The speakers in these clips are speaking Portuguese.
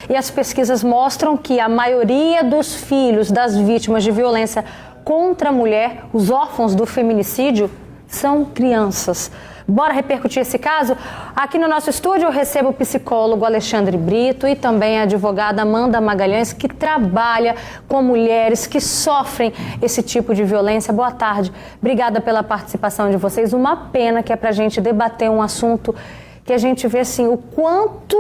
E as pesquisas mostram que a maioria dos filhos das vítimas de violência contra a mulher, os órfãos do feminicídio, são crianças. Bora repercutir esse caso? Aqui no nosso estúdio eu recebo o psicólogo Alexandre Brito e também a advogada Amanda Magalhães, que trabalha com mulheres que sofrem esse tipo de violência. Boa tarde. Obrigada pela participação de vocês. Uma pena que é pra gente debater um assunto que a gente vê assim, o quanto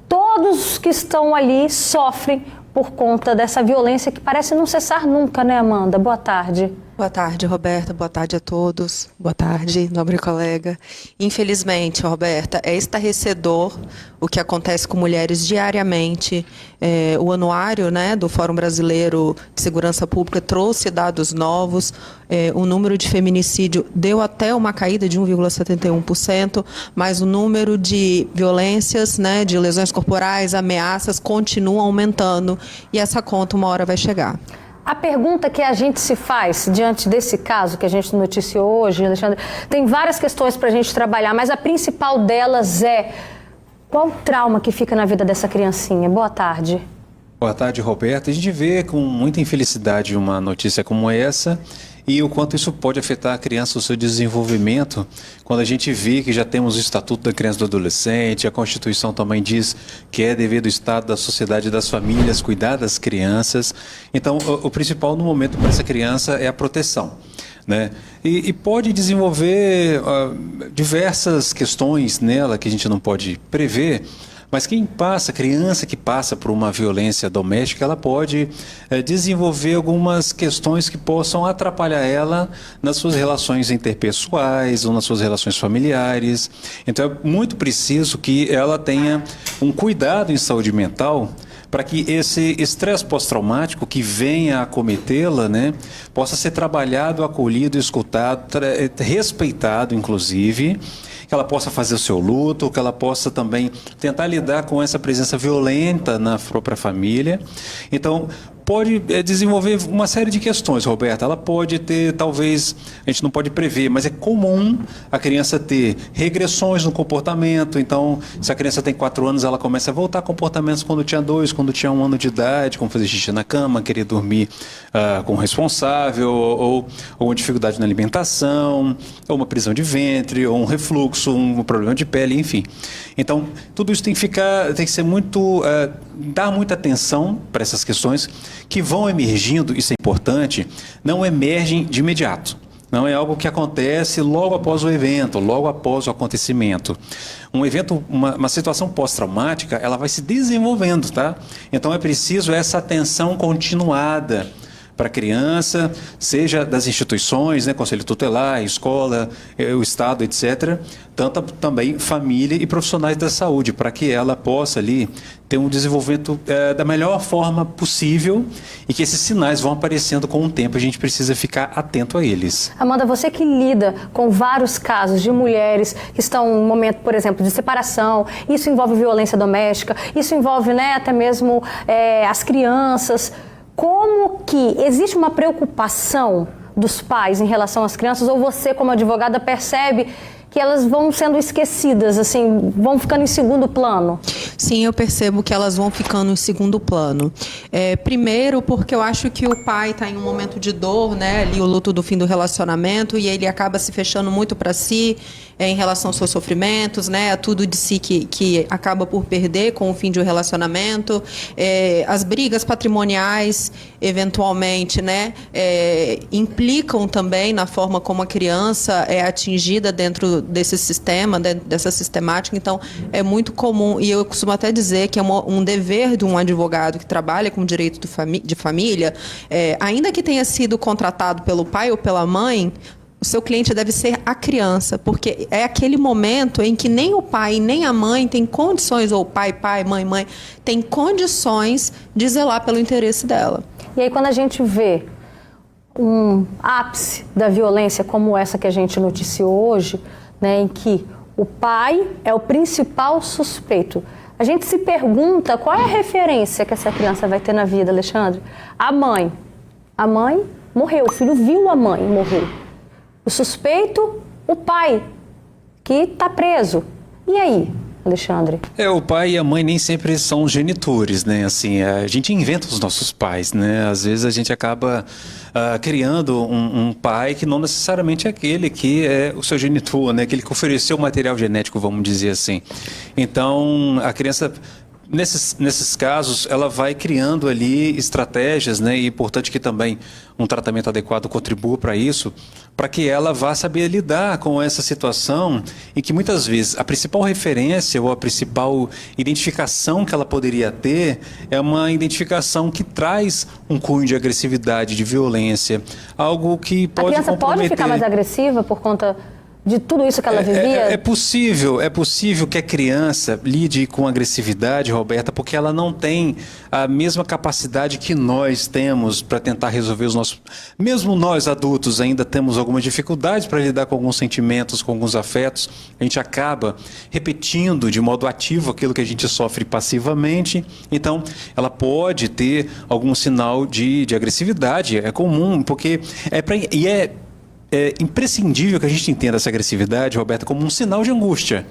todos que estão ali sofrem por conta dessa violência que parece não cessar nunca, né, Amanda? Boa tarde. Boa tarde, Roberta. Boa tarde a todos. Boa tarde, nobre colega. Infelizmente, Roberta, é estarrecedor o que acontece com mulheres diariamente. O anuário, né, do Fórum Brasileiro de Segurança Pública trouxe dados novos. O número de feminicídio deu até uma caída de 1,71%, mas o número de violências, né, de lesões corporais, ameaças, continua aumentando. E essa conta uma hora vai chegar. A pergunta que a gente se faz diante desse caso que a gente noticiou hoje, Alexandre, tem várias questões para a gente trabalhar, mas a principal delas é: qual o trauma que fica na vida dessa criancinha? Boa tarde. Boa tarde, Roberta. A gente vê com muita infelicidade uma notícia como essa e o quanto isso pode afetar a criança, o seu desenvolvimento, quando a gente vê que já temos o Estatuto da Criança e do Adolescente, a Constituição também diz que é dever do Estado, da sociedade e das famílias cuidar das crianças. Então, o principal no momento para essa criança é a proteção, né? E pode desenvolver diversas questões nela que a gente não pode prever. Mas quem passa, criança que passa por uma violência doméstica, ela pode desenvolver algumas questões que possam atrapalhar ela nas suas relações interpessoais ou nas suas relações familiares. Então é muito preciso que ela tenha um cuidado em saúde mental para que esse estresse pós-traumático que venha a acometê-la, né, possa ser trabalhado, acolhido, escutado, respeitado, inclusive, que ela possa fazer o seu luto, que ela possa também tentar lidar com essa presença violenta na própria família. Então, pode desenvolver uma série de questões, Roberta. Ela pode ter, talvez, a gente não pode prever, mas é comum a criança ter regressões no comportamento. Então, se a criança tem 4 anos, ela começa a voltar a comportamentos quando tinha 2, quando tinha 1 ano de idade, como fazer xixi na cama, querer dormir com o responsável, ou uma dificuldade na alimentação, ou uma prisão de ventre, ou um refluxo, um problema de pele, enfim. Então, tudo isso tem que ser muito, dar muita atenção para essas questões que vão emergindo, isso é importante, não emergem de imediato. Não é algo que acontece logo após o evento, logo após o acontecimento. Um evento, uma situação pós-traumática, ela vai se desenvolvendo, tá? Então é preciso essa atenção continuada para a criança, seja das instituições, né, Conselho Tutelar, escola, o Estado, etc., tanto também família e profissionais da saúde, para que ela possa ali ter um desenvolvimento da melhor forma possível e que esses sinais vão aparecendo com o tempo, a gente precisa ficar atento a eles. Amanda, você que lida com vários casos de mulheres que estão em um momento, por exemplo, de separação, isso envolve violência doméstica, isso envolve, né, até mesmo as crianças. Como que existe uma preocupação dos pais em relação às crianças, ou você, como advogada, percebe que elas vão sendo esquecidas, assim, vão ficando em segundo plano? Sim, eu percebo que elas vão ficando em segundo plano. Primeiro, porque eu acho que o pai está em um momento de dor, né, ali o luto do fim do relacionamento, e ele acaba se fechando muito para si, em relação aos seus sofrimentos, né, a tudo de si que acaba por perder com o fim de um relacionamento, as brigas patrimoniais, eventualmente, né, implicam também na forma como a criança é atingida dentro desse sistema, dessa sistemática. Então, é muito comum, e eu costumo até dizer que é um dever de um advogado que trabalha com direito de família, ainda que tenha sido contratado pelo pai ou pela mãe, o seu cliente deve ser a criança, porque é aquele momento em que nem o pai nem a mãe tem condições, ou pai, mãe, tem condições de zelar pelo interesse dela. E aí, quando a gente vê um ápice da violência como essa que a gente noticiou hoje, né, em que o pai é o principal suspeito, a gente se pergunta qual é a referência que essa criança vai ter na vida, Alexandre? A mãe morreu, o filho viu a mãe morrer. O suspeito, o pai, que está preso. E aí, Alexandre? O pai e a mãe nem sempre são os genitores, né? Assim, a gente inventa os nossos pais, né? Às vezes a gente acaba criando um pai que não necessariamente é aquele que é o seu genitor, né? Aquele que ofereceu o material genético, vamos dizer assim. Então, a criança... Nesses casos, ela vai criando ali estratégias, né? E é importante que também um tratamento adequado contribua para isso, para que ela vá saber lidar com essa situação em que muitas vezes a principal referência ou a principal identificação que ela poderia ter é uma identificação que traz um cunho de agressividade, de violência, algo que pode comprometer. A criança pode ficar mais agressiva por conta de tudo isso que ela vivia? É possível que a criança lide com agressividade, Roberta, porque ela não tem a mesma capacidade que nós temos para tentar resolver os nossos... Mesmo nós, adultos, ainda temos algumas dificuldades para lidar com alguns sentimentos, com alguns afetos. A gente acaba repetindo de modo ativo aquilo que a gente sofre passivamente. Então, ela pode ter algum sinal de agressividade. É comum, porque é imprescindível que a gente entenda essa agressividade, Roberta, como um sinal de angústia.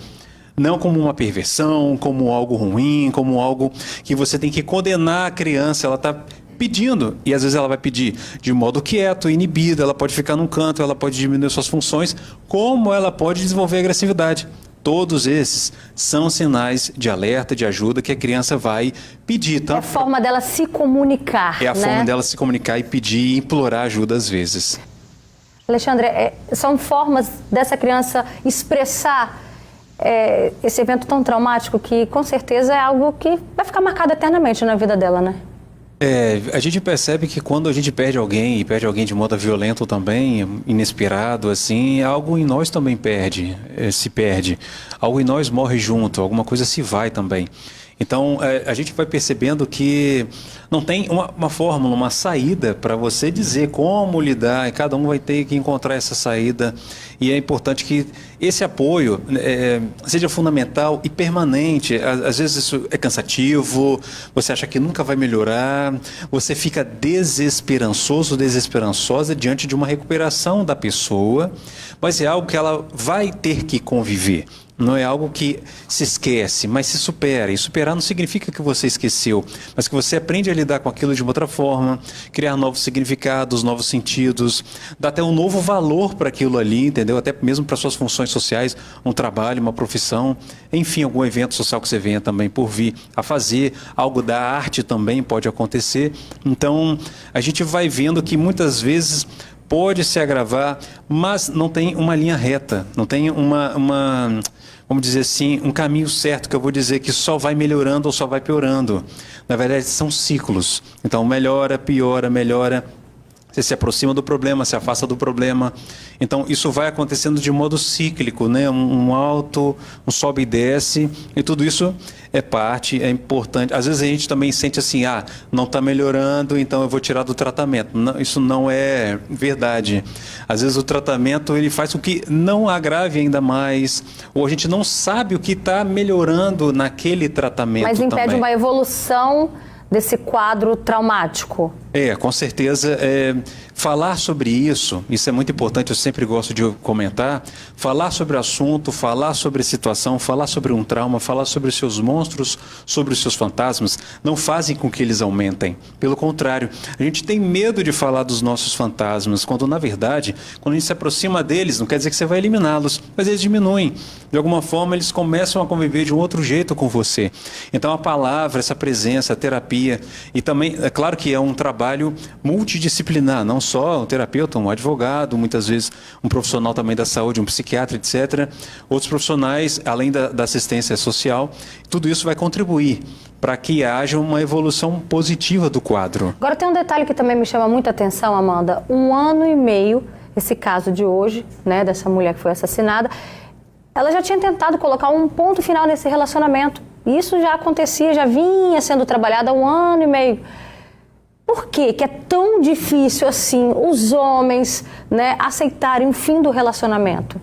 Não como uma perversão, como algo ruim, como algo que você tem que condenar a criança. Ela está pedindo, e às vezes ela vai pedir de modo quieto, inibida, ela pode ficar num canto, ela pode diminuir suas funções, como ela pode desenvolver agressividade. Todos esses são sinais de alerta, de ajuda que a criança vai pedir. É a forma dela se comunicar, É a forma dela se comunicar e pedir e implorar ajuda às vezes. Alexandre, são formas dessa criança expressar esse evento tão traumático que, com certeza, é algo que vai ficar marcado eternamente na vida dela, né? A gente percebe que quando a gente perde alguém, e perde alguém de modo violento também, inesperado, assim, algo em nós também se perde. Algo em nós morre junto, alguma coisa se vai também. Então, a gente vai percebendo que não tem uma fórmula, uma saída para você dizer como lidar, e cada um vai ter que encontrar essa saída. E é importante que esse apoio seja fundamental e permanente. Às vezes isso é cansativo, você acha que nunca vai melhorar, você fica desesperançoso, desesperançosa diante de uma recuperação da pessoa, mas é algo que ela vai ter que conviver. Não é algo que se esquece, mas se supera. E superar não significa que você esqueceu, mas que você aprende a lidar com aquilo de uma outra forma, criar novos significados, novos sentidos, dar até um novo valor para aquilo ali, entendeu? Até mesmo para suas funções sociais, um trabalho, uma profissão, enfim, algum evento social que você venha também por vir a fazer, algo da arte também pode acontecer. Então, a gente vai vendo que muitas vezes pode se agravar, mas não tem uma linha reta, não tem vamos dizer assim, um caminho certo que eu vou dizer que só vai melhorando ou só vai piorando. Na verdade, são ciclos. Então, melhora, piora, melhora. Você se aproxima do problema, se afasta do problema. Então, isso vai acontecendo de modo cíclico, né? Um alto, um sobe e desce. E tudo isso é parte, é importante. Às vezes a gente também sente assim, não está melhorando, então eu vou tirar do tratamento. Não, isso não é verdade. Às vezes o tratamento ele faz com que não agrave ainda mais, ou a gente não sabe o que está melhorando naquele tratamento. Mas impede também uma evolução desse quadro traumático. Com certeza. Falar sobre isso é muito importante, eu sempre gosto de comentar. Falar sobre o assunto, falar sobre a situação, falar sobre um trauma, falar sobre os seus monstros, sobre os seus fantasmas, não fazem com que eles aumentem. Pelo contrário, a gente tem medo de falar dos nossos fantasmas, quando na verdade, quando a gente se aproxima deles, não quer dizer que você vai eliminá-los, mas eles diminuem. De alguma forma, eles começam a conviver de um outro jeito com você. Então, a palavra, essa presença, a terapia, e também, é claro que é um trabalho multidisciplinar, não só um terapeuta, um advogado, muitas vezes um profissional também da saúde, um psiquiatra, etc. Outros profissionais, além da assistência social, tudo isso vai contribuir para que haja uma evolução positiva do quadro. Agora tem um detalhe que também me chama muita atenção, Amanda. 1 ano e meio, esse caso de hoje, né, dessa mulher que foi assassinada, ela já tinha tentado colocar um ponto final nesse relacionamento. Isso já acontecia, já vinha sendo trabalhado há 1 ano e meio. Por que é tão difícil assim os homens, né, aceitarem o fim do relacionamento?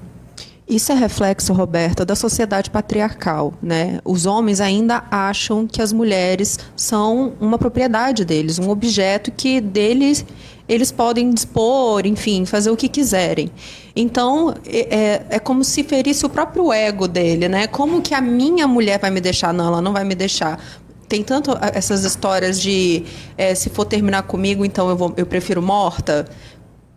Isso é reflexo, Roberta, da sociedade patriarcal, né? Os homens ainda acham que as mulheres são uma propriedade deles, um objeto que deles eles podem dispor, enfim, fazer o que quiserem. Então, é como se ferisse o próprio ego dele, né? Como que a minha mulher vai me deixar? Não, ela não vai me deixar. Tem tanto essas histórias de se for terminar comigo, então eu prefiro morta.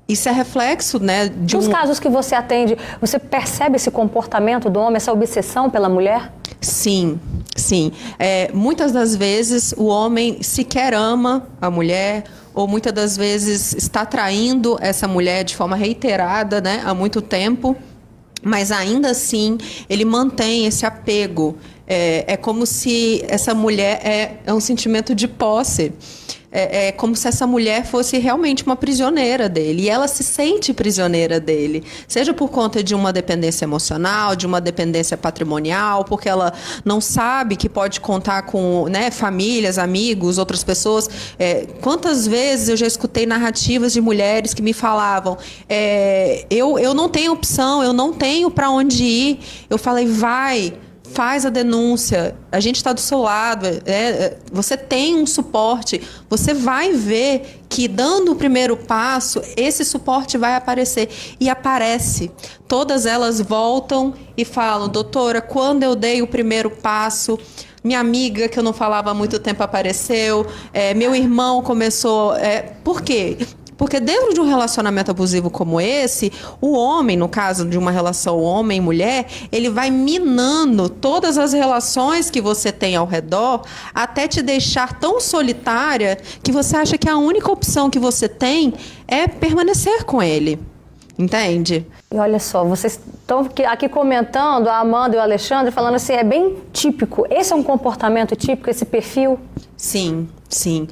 Isso é reflexo, né? Nos casos que você atende, você percebe esse comportamento do homem, essa obsessão pela mulher? Sim, sim. Muitas das vezes o homem sequer ama a mulher, ou muitas das vezes está traindo essa mulher de forma reiterada, né, há muito tempo, mas ainda assim ele mantém esse apego. É como se essa mulher é um sentimento de posse. É como se essa mulher fosse realmente uma prisioneira dele. E ela se sente prisioneira dele. Seja por conta de uma dependência emocional, de uma dependência patrimonial, porque ela não sabe que pode contar com, né, famílias, amigos, outras pessoas. Quantas vezes eu já escutei narrativas de mulheres que me falavam eu não tenho opção, eu não tenho para onde ir. Eu falei, faz a denúncia, a gente está do seu lado, você tem um suporte, você vai ver que dando o primeiro passo, esse suporte vai aparecer. E aparece. Todas elas voltam e falam, doutora, quando eu dei o primeiro passo, minha amiga, que eu não falava há muito tempo, apareceu, meu irmão começou... Por quê? Porque dentro de um relacionamento abusivo como esse, o homem, no caso de uma relação homem-mulher, ele vai minando todas as relações que você tem ao redor até te deixar tão solitária que você acha que a única opção que você tem é permanecer com ele. Entende? E olha só, vocês estão aqui comentando, a Amanda e o Alexandre, falando assim, é bem típico. Esse é um comportamento típico, esse perfil? Sim, sim.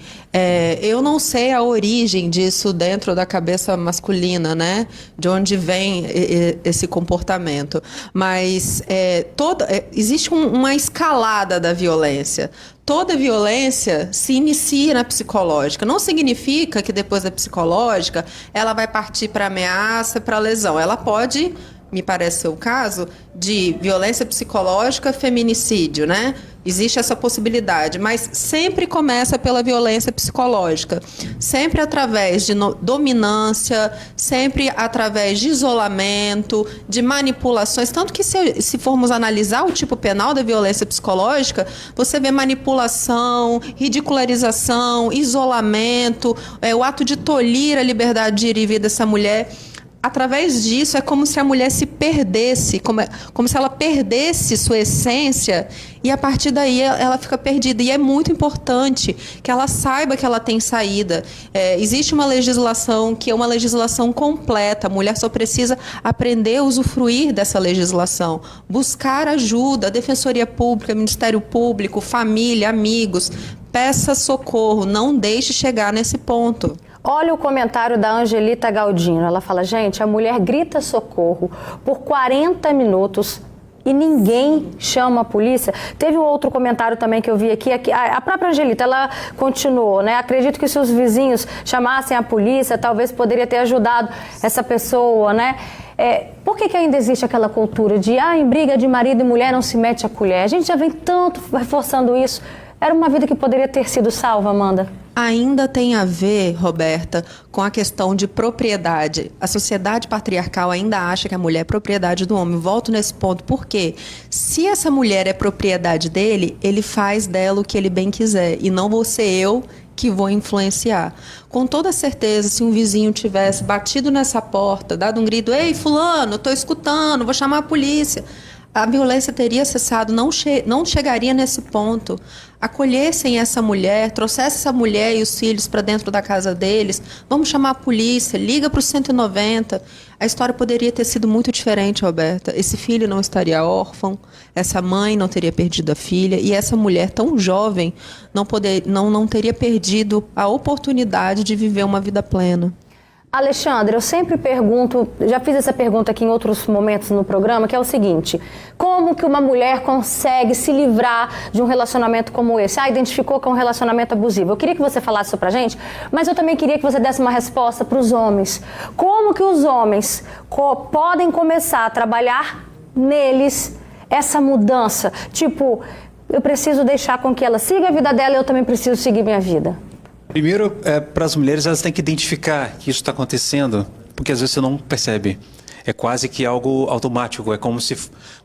Eu não sei a origem disso dentro da cabeça masculina, né? De onde vem esse comportamento. Mas existe uma escalada da violência. Toda violência se inicia na psicológica. Não significa que depois da psicológica ela vai partir para ameaça, para lesão. Ela pode, me parece ser o caso, de violência psicológica, feminicídio, né? Existe essa possibilidade, mas sempre começa pela violência psicológica. Sempre através de dominância, sempre através de isolamento, de manipulações. Tanto que se formos analisar o tipo penal da violência psicológica, você vê manipulação, ridicularização, isolamento, o ato de tolir a liberdade de ir e vir dessa mulher. Através disso, é como se a mulher se perdesse, como se ela perdesse sua essência e a partir daí ela fica perdida. E é muito importante que ela saiba que ela tem saída. Existe uma legislação que é uma legislação completa. A mulher só precisa aprender a usufruir dessa legislação. Buscar ajuda, Defensoria Pública, Ministério Público, família, amigos. Peça socorro, não deixe chegar nesse ponto. Olha o comentário da Angelita Galdino. Ela fala, gente, a mulher grita socorro por 40 minutos e ninguém chama a polícia. Teve um outro comentário também que eu vi aqui. A própria Angelita, ela continuou, né? Acredito que se os vizinhos chamassem a polícia, talvez poderia ter ajudado essa pessoa, né? Por que ainda existe aquela cultura de, em briga de marido e mulher não se mete a colher? A gente já vem tanto reforçando isso. Era uma vida que poderia ter sido salva, Amanda? Ainda tem a ver, Roberta, com a questão de propriedade. A sociedade patriarcal ainda acha que a mulher é propriedade do homem. Volto nesse ponto, porque se essa mulher é propriedade dele, ele faz dela o que ele bem quiser. E não vou ser eu que vou influenciar. Com toda certeza, se um vizinho tivesse batido nessa porta, dado um grito, ei, fulano, estou escutando, vou chamar a polícia, a violência teria cessado, não chegaria nesse ponto. Acolhessem essa mulher, trouxessem essa mulher e os filhos para dentro da casa deles, vamos chamar a polícia, liga para o 190. A história poderia ter sido muito diferente, Roberta. Esse filho não estaria órfão, essa mãe não teria perdido a filha e essa mulher tão jovem não teria perdido a oportunidade de viver uma vida plena. Alexandre, eu sempre pergunto, já fiz essa pergunta aqui em outros momentos no programa, que é o seguinte: como que uma mulher consegue se livrar de um relacionamento como esse? Identificou que é um relacionamento abusivo. Eu queria que você falasse isso pra gente, mas eu também queria que você desse uma resposta para os homens. Como que os homens podem começar a trabalhar neles essa mudança? Tipo, eu preciso deixar com que ela siga a vida dela e eu também preciso seguir minha vida. Primeiro, para as mulheres, elas têm que identificar que isso está acontecendo, porque às vezes você não percebe. É quase que algo automático, é como se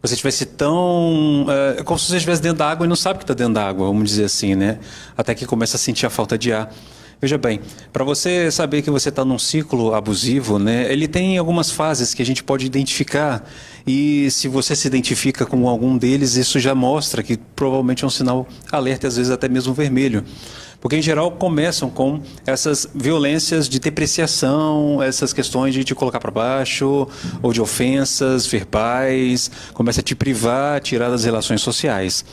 você estivesse é como se você estivesse dentro da água e não sabe que está dentro da água, vamos dizer assim, né? Até que começa a sentir a falta de ar. Veja bem, para você saber que você está num ciclo abusivo, né, ele tem algumas fases que a gente pode identificar, e se você se identifica com algum deles, isso já mostra que provavelmente é um sinal alerta, às vezes até mesmo vermelho. Porque, em geral, começam com essas violências de depreciação, essas questões de te colocar para baixo, ou de ofensas verbais, começa a te privar, tirar das relações sociais.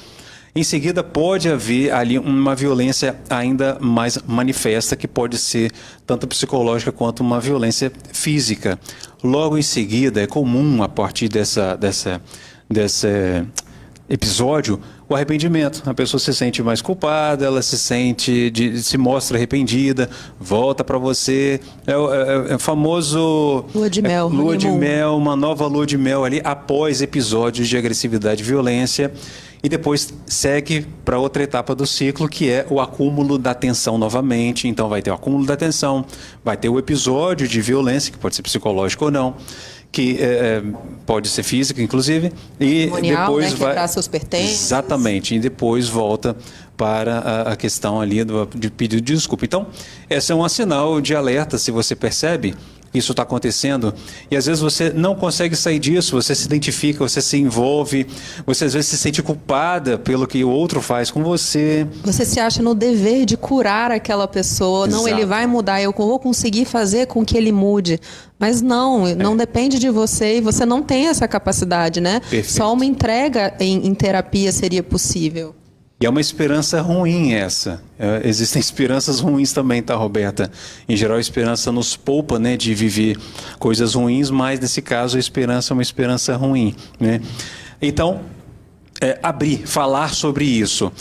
Em seguida, pode haver ali uma violência ainda mais manifesta, que pode ser tanto psicológica quanto uma violência física. Logo em seguida, é comum, a partir desse episódio, o arrependimento. A pessoa se sente mais culpada, ela se mostra arrependida, volta para você. É o famoso lua de mel. Lua de mel, uma nova lua de mel ali após episódios de agressividade e violência. E depois segue para outra etapa do ciclo, que é o acúmulo da tensão novamente. Então vai ter o acúmulo da tensão, vai ter o episódio de violência, que pode ser psicológico ou não, que pode ser física, inclusive, e depois vai quebrar seus pertences. Exatamente, e depois volta para a questão ali de pedido de desculpa. Então, esse é um sinal de alerta, se você percebe isso está acontecendo, e às vezes você não consegue sair disso, você se identifica, você se envolve, você às vezes se sente culpada pelo que o outro faz com você. Você se acha no dever de curar aquela pessoa. Exato. Não, ele vai mudar, eu vou conseguir fazer com que ele mude. Mas não depende de você, e você não tem essa capacidade, né? Perfeito. Só uma entrega em terapia seria possível. E é uma esperança ruim essa. Existem esperanças ruins também, tá, Roberta? Em geral, a esperança nos poupa, né, de viver coisas ruins, mas nesse caso a esperança é uma esperança ruim, né? Então, falar sobre isso,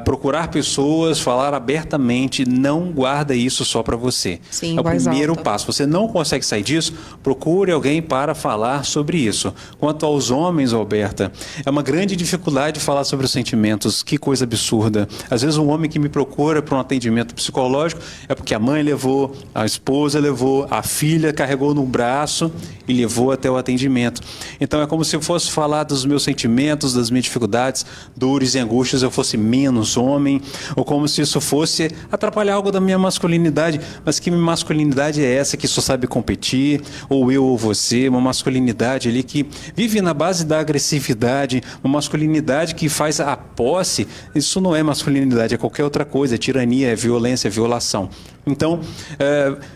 procurar pessoas, falar abertamente, não guarda isso só para você. Sim, é o primeiro alta. passo. Você não consegue sair disso, procure alguém para falar sobre isso. Quanto aos homens, Roberta, é uma grande dificuldade falar sobre os sentimentos. Que coisa absurda. Às vezes um homem que me procura para um atendimento psicológico é porque a mãe levou, a esposa levou, a filha carregou no braço e levou até o atendimento. Então é como se eu fosse falar dos meus sentimentos, das minhas dificuldades, dores e angústias, eu fosse menos homem, ou como se isso fosse atrapalhar algo da minha masculinidade. Mas que masculinidade é essa que só sabe competir, ou eu ou você? Uma masculinidade ali que vive na base da agressividade, uma masculinidade que faz a posse. Isso não é masculinidade, é qualquer outra coisa, é tirania, é violência, é violação. Então,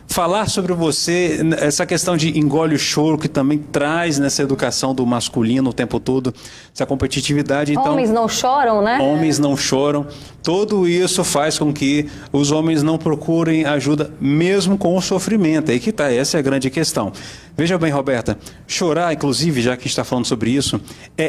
falar sobre você, essa questão de engole o choro, que também traz nessa educação do masculino o tempo todo, essa competitividade. Então, homens não choram, né? Homens não choram. Tudo isso faz com que os homens não procurem ajuda, mesmo com o sofrimento. Aí que está, essa é a grande questão. Veja bem, Roberta, chorar, inclusive, já que a gente está falando sobre isso,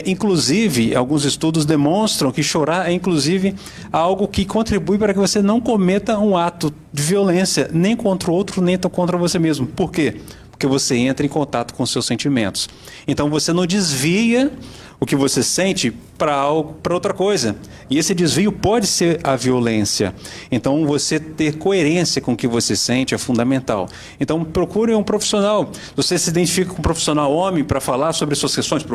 inclusive, alguns estudos demonstram que chorar é, inclusive, algo que contribui para que você não cometa um ato de violência, nem contra o outro, nem contra você mesmo. Por quê? Porque você entra em contato com seus sentimentos. Então, você não desvia o que você sente para outra coisa. E esse desvio pode ser a violência. Então, você ter coerência com o que você sente é fundamental. Então, procure um profissional. Você se identifica com um profissional homem para falar sobre suas questões,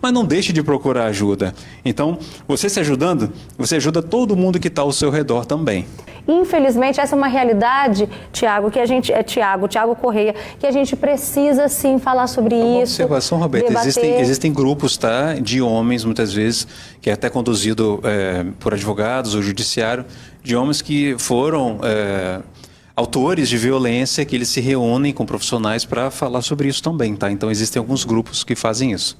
mas não deixe de procurar ajuda. Então, você se ajudando, você ajuda todo mundo que está ao seu redor também. Infelizmente, essa é uma realidade, Tiago, que a gente Tiago Correia, que a gente precisa sim falar sobre isso. Uma observação, Roberta, existem grupos, tá, de homens, muitas vezes, que é até conduzido por advogados ou judiciário, de homens que foram autores de violência, que eles se reúnem com profissionais para falar sobre isso também, tá? Então existem alguns grupos que fazem isso.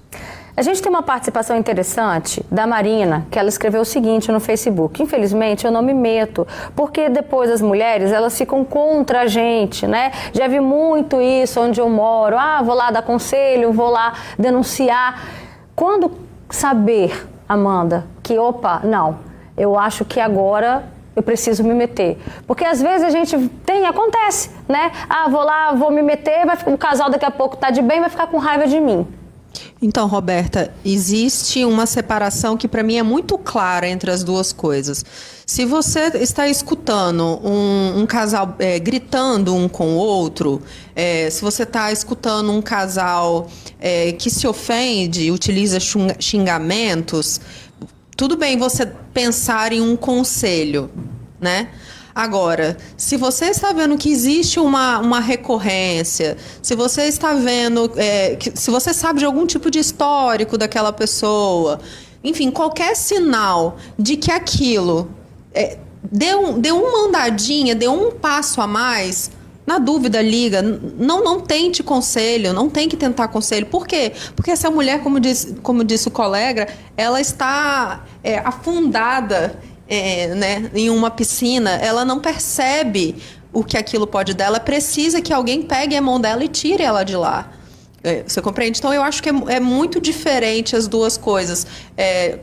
A gente tem uma participação interessante da Marina, que ela escreveu o seguinte no Facebook: infelizmente eu não me meto, porque depois as mulheres, elas ficam contra a gente, né? Já vi muito isso onde eu moro, vou lá dar conselho, vou lá denunciar. Quando saber, Amanda, que não, eu acho que agora eu preciso me meter. Porque às vezes a gente acontece, né? Vou lá, vou me meter, o casal daqui a pouco tá de bem, vai ficar com raiva de mim. Então, Roberta, existe uma separação que para mim é muito clara entre as duas coisas. Se você está escutando um casal gritando um com o outro, se você está escutando um casal que se ofende, utiliza xingamentos, tudo bem você pensar em um conselho, né? Agora, se você está vendo que existe uma recorrência, se você está vendo, se você sabe de algum tipo de histórico daquela pessoa, enfim, qualquer sinal de que aquilo deu uma andadinha, deu um passo a mais, na dúvida, liga. Não tente conselho, não tem que tentar conselho. Por quê? Porque essa mulher, como disse o colega, ela está afundada né, em uma piscina, ela não percebe o que aquilo pode dar, ela precisa que alguém pegue a mão dela e tire ela de lá. Você compreende? Então, eu acho que é muito diferente as duas coisas.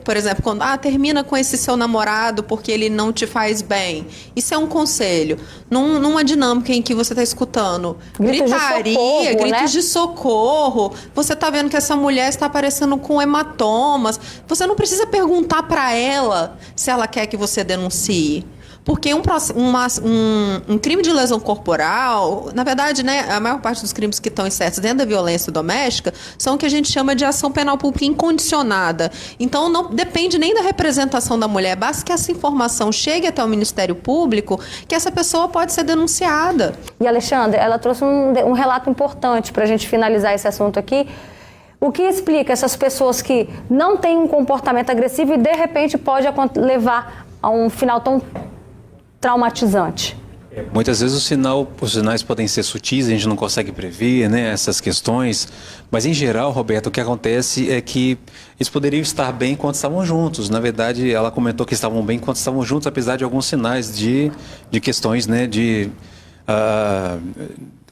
Por exemplo, quando termina com esse seu namorado porque ele não te faz bem. Isso é um conselho. Numa dinâmica em que você está escutando gritaria, gritos de socorro, você está vendo que essa mulher está aparecendo com hematomas. Você não precisa perguntar para ela se ela quer que você denuncie. Porque um crime de lesão corporal, na verdade, né, a maior parte dos crimes que estão insertos dentro da violência doméstica são o que a gente chama de ação penal pública incondicionada. Então, não depende nem da representação da mulher, basta que essa informação chegue até o Ministério Público, que essa pessoa pode ser denunciada. E, Alexandre, ela trouxe um relato importante para a gente finalizar esse assunto aqui. O que explica essas pessoas que não têm um comportamento agressivo e, de repente, pode levar a um final tão traumatizante? Muitas vezes os sinais podem ser sutis, a gente não consegue prever, né, essas questões, mas em geral, Roberto, o que acontece é que eles poderiam estar bem enquanto estavam juntos. Na verdade, ela comentou que estavam bem enquanto estavam juntos, apesar de alguns sinais de questões, né, de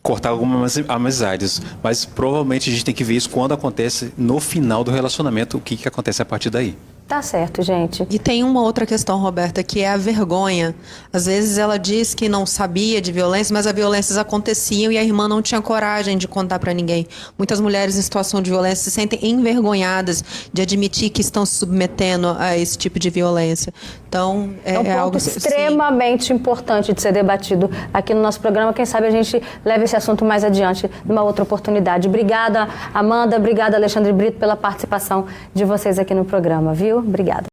cortar algumas amizades. Mas provavelmente a gente tem que ver isso quando acontece no final do relacionamento, o que acontece a partir daí. Tá certo, gente. E tem uma outra questão, Roberta, que é a vergonha. Às vezes ela diz que não sabia de violência, mas as violências aconteciam e a irmã não tinha coragem de contar para ninguém. Muitas mulheres em situação de violência se sentem envergonhadas de admitir que estão se submetendo a esse tipo de violência. Então, é um ponto algo extremamente importante de ser debatido aqui no nosso programa. Quem sabe a gente leva esse assunto mais adiante numa outra oportunidade. Obrigada, Amanda. Obrigada, Alexandre Brito, pela participação de vocês aqui no programa, viu? Obrigada.